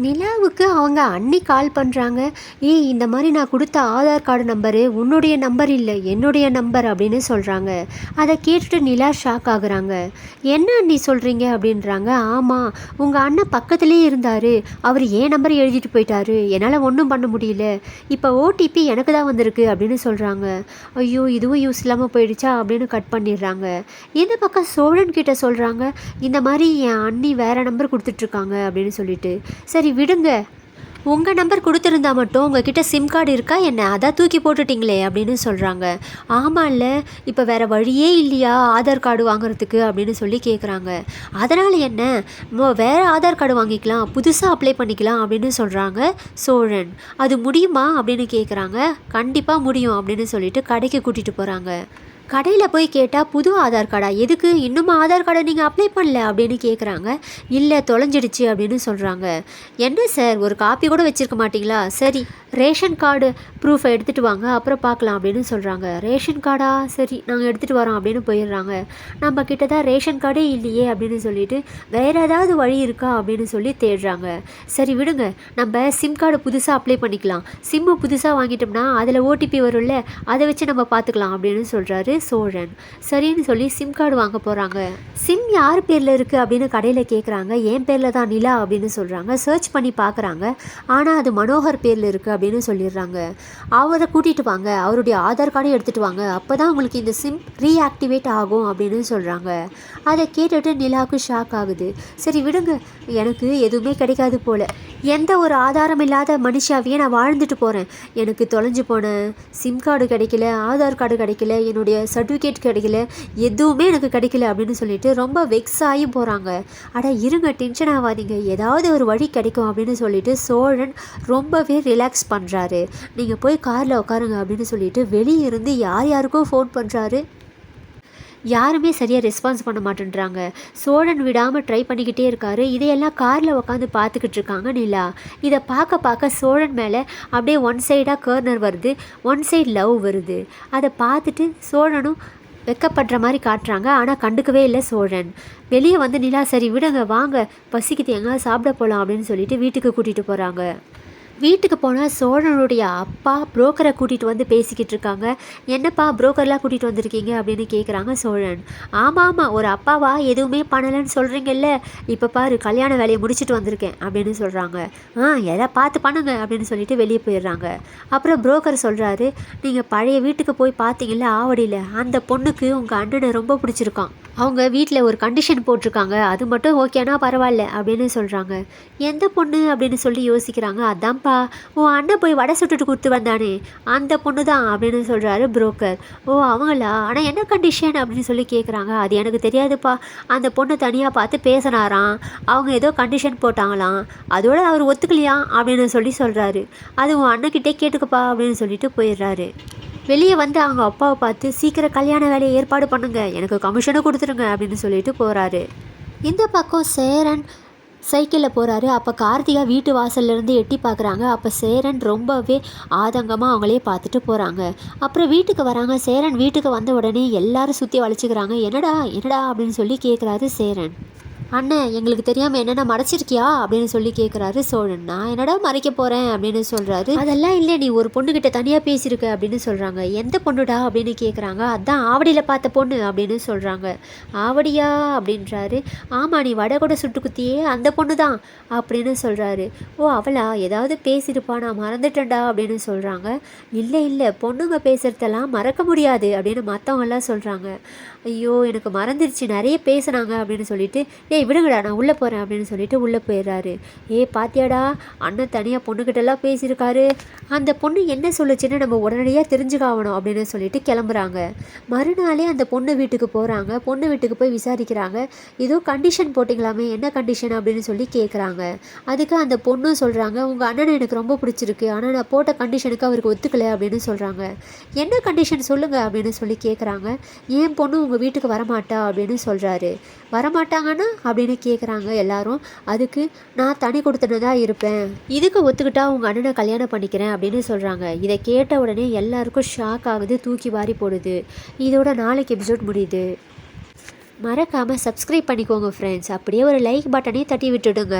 நிலாவுக்கு அவங்க அண்ணி கால் பண்ணுறாங்க. ஏய், இந்த மாதிரி நான் கொடுத்த ஆதார் கார்டு நம்பரு உன்னுடைய நம்பர் இல்லை, என்னுடைய நம்பர் அப்படின்னு சொல்கிறாங்க. அதை கேட்டுட்டு நிலா ஷாக் ஆகுறாங்க. என்ன அண்ணி சொல்கிறீங்க அப்படின்றாங்க. ஆமாம், உங்கள் அண்ணன் பக்கத்துலேயே இருந்தார், அவர் ஏன் நம்பரை எழுதிட்டு போயிட்டாரு, என்னால் ஒன்றும் பண்ண முடியல, இப்போ ஓடிபி எனக்கு தான் வந்திருக்கு அப்படின்னு சொல்கிறாங்க. ஐயோ, இதுவும் யூஸ் இல்லாமல் போயிடுச்சா அப்படின்னு கட் பண்ணிடுறாங்க. இந்த பக்கம் சோழன் கிட்ட சொல்கிறாங்க, இந்த மாதிரி என் அண்ணி வேறு நம்பர் கொடுத்துட்ருக்காங்க அப்படின்னு சொல்லிட்டு. சரி விடுங்க, உங்கள் நம்பர் கொடுத்துருந்தா மட்டும் உங்ககிட்ட சிம் கார்டு இருக்கா என்ன, அதான் தூக்கி போட்டுட்டிங்களே அப்படின்னு சொல்கிறாங்க. ஆமாம் இல்லை, இப்போ வேறு வழியே இல்லையா ஆதார் கார்டு வாங்குறதுக்கு அப்படின்னு சொல்லி கேட்குறாங்க. அதனால் என்ன, வேறு ஆதார் கார்டு வாங்கிக்கலாம், புதுசாக அப்ளை பண்ணிக்கலாம் அப்படின்னு சொல்கிறாங்க சோழன். அது முடியுமா அப்படின்னு கேட்குறாங்க. கண்டிப்பாக முடியும் அப்படின்னு சொல்லிட்டு கடைக்கு கூட்டிகிட்டு போகிறாங்க. கடையில் போய் கேட்டால் புது ஆதார் கார்டா, எதுக்கு, இன்னும் ஆதார் கார்டை நீங்கள் அப்ளை பண்ணல அப்படின்னு கேட்குறாங்க. இல்லை, தொலைஞ்சிடுச்சு அப்படின்னு சொல்கிறாங்க. என்ன சார், ஒரு காப்பி கூட வச்சுருக்க மாட்டிங்களா, சரி ரேஷன் கார்டு ப்ரூஃபை எடுத்துகிட்டு வாங்க, அப்புறம் பார்க்கலாம் அப்படின்னு சொல்கிறாங்க. ரேஷன் கார்டா, சரி நாங்கள் எடுத்துகிட்டு வரோம் அப்படின்னு போயிடுறாங்க. நம்ம கிட்ட தான் ரேஷன் கார்டே இல்லையே அப்படின்னு சொல்லிட்டு வேறு ஏதாவது வழி இருக்கா அப்படின்னு சொல்லி தேடுறாங்க. சரி விடுங்க, நம்ம சிம் கார்டு புதுசாக அப்ளை பண்ணிக்கலாம், சிம்மு புதுசாக வாங்கிட்டோம்னா அதில் ஓடிபி வரும்ல, அதை வச்சு நம்ம பார்த்துக்கலாம் அப்படின்னு சொல்கிறாரு சோழன். சரின்னு சொல்லி சிம் கார்டு வாங்க போகிறாங்க. சிம் யார் பேரில் இருக்குது அப்படின்னு கடையில் கேட்குறாங்க. என் பேரில் தான் நிலா அப்படின்னு சொல்கிறாங்க. சர்ச் பண்ணி பார்க்குறாங்க, ஆனால் அது மனோகர் பேரில் இருக்குது அப்படின்னு சொல்லிடுறாங்க. அவரை கூட்டிகிட்டு வாங்க, அவருடைய ஆதார் கார்டையும் எடுத்துகிட்டு வாங்க, அப்போ தான் உங்களுக்கு இந்த சிம் ரீஆக்டிவேட் ஆகும் அப்படின்னு சொல்கிறாங்க. அதை கேட்டுட்டு நிலாவுக்கு ஷாக் ஆகுது. சரி விடுங்க, எனக்கு எதுவுமே கிடைக்காது போல், எந்த ஒரு ஆதாரம் இல்லாத மனுஷாவையே நான் வாழ்ந்துட்டு போகிறேன், எனக்கு தொலைஞ்சு போன சிம் கார்டு கிடைக்கல, ஆதார் கார்டு கிடைக்கல, என்னுடைய சர்டிஃபிகேட் கிடைக்கல, எதுவுமே எனக்கு கிடைக்கல அப்படின்னு சொல்லிட்டு ரொம்ப வெக்ஸ் ஆகி போகிறாங்க. அட இருங்க, டென்ஷன் ஆகாதீங்க, ஏதாவது ஒரு வழி கிடைக்கும் அப்படின்னு சொல்லிட்டு சோழன் ரொம்பவே ரிலாக்ஸ் பண்ணுறாரு. நீங்கள் போய் காரில் உட்காருங்க அப்படின்னு சொல்லிட்டு வெளியே இருந்து யார் யாருக்கோ ஃபோன் பண்ணுறாரு. யாருமே சரியாக ரெஸ்பான்ஸ் பண்ண மாட்டேன்றாங்க. சோழன் விடாமல் ட்ரை பண்ணிக்கிட்டே இருக்காரு. இதையெல்லாம் காரில் உட்காந்து பார்த்துக்கிட்டு இருக்காங்க நிலா. இதை பார்க்க பார்க்க சோழன் மேலே அப்படியே ஒன் சைடாக கர்னர் வருது, ஒன் சைடு லவ் வருது. அதை பார்த்துட்டு சோழனும் வெக்கப்படுற மாதிரி காட்டுறாங்க. ஆனால் கண்டுக்கவே இல்லை சோழன். வெளியே வந்து நிலா, சரி விடுங்க, வாங்க பசிக்குது, எங்கேயாவது சாப்பிட போகலாம் அப்படின்னு சொல்லிட்டு வீட்டுக்கு கூட்டிகிட்டு போகிறாங்க. வீட்டுக்கு போனால் சோழனுடைய அப்பா புரோக்கரை கூட்டிகிட்டு வந்து பேசிக்கிட்டு இருக்காங்க. என்னப்பா புரோக்கர்லாம் கூட்டிகிட்டு வந்திருக்கீங்க அப்படின்னு கேட்குறாங்க சோழன். ஆமாம், ஒரு அப்பாவா எதுவுமே பண்ணலைன்னு சொல்கிறீங்கல்ல, இப்போ பாரு கல்யாண வேலையை முடிச்சுட்டு வந்திருக்கேன் அப்படின்னு சொல்கிறாங்க. எல்லாம் பார்த்து பண்ணுங்க அப்படின்னு சொல்லிட்டு வெளியே போயிடுறாங்க. அப்புறம் புரோக்கர் சொல்கிறாரு, நீங்கள் பழைய வீட்டுக்கு போய் பார்த்தீங்கல்ல ஆவடியில், அந்த பொண்ணுக்கு உங்கள் அண்ணனை ரொம்ப பிடிச்சிருக்கான், அவங்க வீட்டில் ஒரு கண்டிஷன் போட்டிருக்காங்க, அது மட்டும் ஓகேனா பரவாயில்ல அப்படின்னு சொல்கிறாங்க. எந்த பொண்ணு அப்படின்னு சொல்லி யோசிக்கிறாங்க. அதான்ப்பா உன் அண்ணன் போய் வடை சுட்டுட்டு கொடுத்து வந்தானே அந்த பொண்ணு தான் அப்படின்னு சொல்கிறாரு புரோக்கர். ஓ அவங்களா, ஆனால் என்ன கண்டிஷன் அப்படின்னு சொல்லி கேட்குறாங்க. அது எனக்கு தெரியாதுப்பா, அந்த பொண்ணு தனியாக பார்த்து பேசினாராம், அவங்க ஏதோ கண்டிஷன் போட்டாங்களாம், அதோட அவர் ஒத்துக்கலையா அப்படின்னு சொல்லி சொல்கிறாரு. அது உன் அண்ணன்கிட்டே கேட்டுக்கப்பா அப்படின்னு சொல்லிட்டு போயிடுறாரு. வெளியே வந்து அவங்க அப்பாவை பார்த்து, சீக்கிரம் கல்யாண வேலையை ஏற்பாடு பண்ணுங்க, எனக்கு கமிஷனும் கொடுத்துருங்க அப்படின்னு சொல்லிட்டு போகிறாரு. இந்த பக்கம் சேரன் சைக்கிளில் போகிறாரு. அப்போ கார்த்திகா வீட்டு வாசல்லேருந்து எட்டி பார்க்குறாங்க. அப்போ சேரன் ரொம்பவே ஆதங்கமாக அவங்களே பார்த்துட்டு போகிறாங்க. அப்புறம் வீட்டுக்கு வராங்க. சேரன் வீட்டுக்கு வந்த உடனே எல்லாரும் சுற்றி வளைச்சிக்கிறாங்க. என்னடா என்னடா அப்படின்னு சொல்லி கேட்குறாரு சேரன். அண்ணன், எங்களுக்கு தெரியாமல் என்னென்ன மறைச்சிருக்கியா அப்படின்னு சொல்லி கேட்குறாரு சோழன். நான் என்னடா மறைக்க போகிறேன் அப்படின்னு சொல்கிறாரு. அதெல்லாம் இல்லை, நீ ஒரு பொண்ணுக்கிட்ட தனியாக பேசியிருக்க அப்படின்னு சொல்கிறாங்க. எந்த பொண்ணுடா அப்படின்னு கேட்குறாங்க. அதான் ஆவடியில் பார்த்த பொண்ணு அப்படின்னு சொல்கிறாங்க. ஆவடியா அப்படின்றாரு. ஆமாம், நீ வடை கூட சுட்டு குத்தியே அந்த பொண்ணு தான் அப்படின்னு சொல்கிறாரு. ஓ அவளா, ஏதாவது பேசியிருப்பா, நான் மறந்துட்டேன்டா அப்படின்னு சொல்கிறாங்க. இல்லை இல்லை, பொண்ணுங்க பேசுகிறதெல்லாம் மறக்க முடியாது அப்படின்னு மற்றவங்கெல்லாம் சொல்கிறாங்க. ஐயோ எனக்கு மறந்துடுச்சு, நிறைய பேசுனாங்க அப்படின்னு சொல்லிட்டு, விடுங்கடா நான் உள்ளே போகிறேன் அப்படின்னு சொல்லிட்டு உள்ளே போயிடுறாரு. பாத்தியாடா, அண்ணன் தனியாக பொண்ணுக்கிட்டெல்லாம் பேசியிருக்காரு, அந்த பொண்ணு என்ன சொல்லுச்சுன்னு நம்ம உடனடியாக தெரிஞ்சுக்காகணும் அப்படின்னு சொல்லிட்டு கிளம்புறாங்க. மறுநாளே அந்த பொண்ணு வீட்டுக்கு போகிறாங்க. பொண்ணு வீட்டுக்கு போய் விசாரிக்கிறாங்க. ஏதோ கண்டிஷன் போட்டிங்களாமே, என்ன கண்டிஷன் அப்படின்னு சொல்லி கேட்குறாங்க. அதுக்கு அந்த பொண்ணும் சொல்கிறாங்க, உங்கள் அண்ணனை எனக்கு ரொம்ப பிடிச்சிருக்கு, ஆனால் நான் போட்ட கண்டிஷனுக்கு அவருக்கு ஒத்துக்கலை அப்படின்னு சொல்கிறாங்க. என்ன கண்டிஷன் சொல்லுங்கள் அப்படின்னு சொல்லி கேட்குறாங்க. ஏன் பொண்ணு உங்கள் வீட்டுக்கு வரமாட்டா அப்படின்னு சொல்கிறாரு. வரமாட்டாங்கன்னா அப்படின்னு கேட்குறாங்க எல்லாரும். அதுக்கு நான் தனி கொடுத்துனதாக இருப்பேன், இதுக்கு ஒத்துக்கிட்டா உங்கள் அண்ணனை கல்யாணம் பண்ணிக்கிறேன் அப்படின்னு சொல்கிறாங்க. இதை கேட்ட உடனே எல்லாருக்கும் ஷாக் ஆகுது, தூக்கி வாரி போடுது. இதோட நாளைக்கு எபிசோட் முடியுது. மறக்காமல் சப்ஸ்கிரைப் பண்ணிக்கோங்க ஃப்ரெண்ட்ஸ். அப்படியே ஒரு லைக் பட்டனையும் தட்டி விட்டுடுங்க.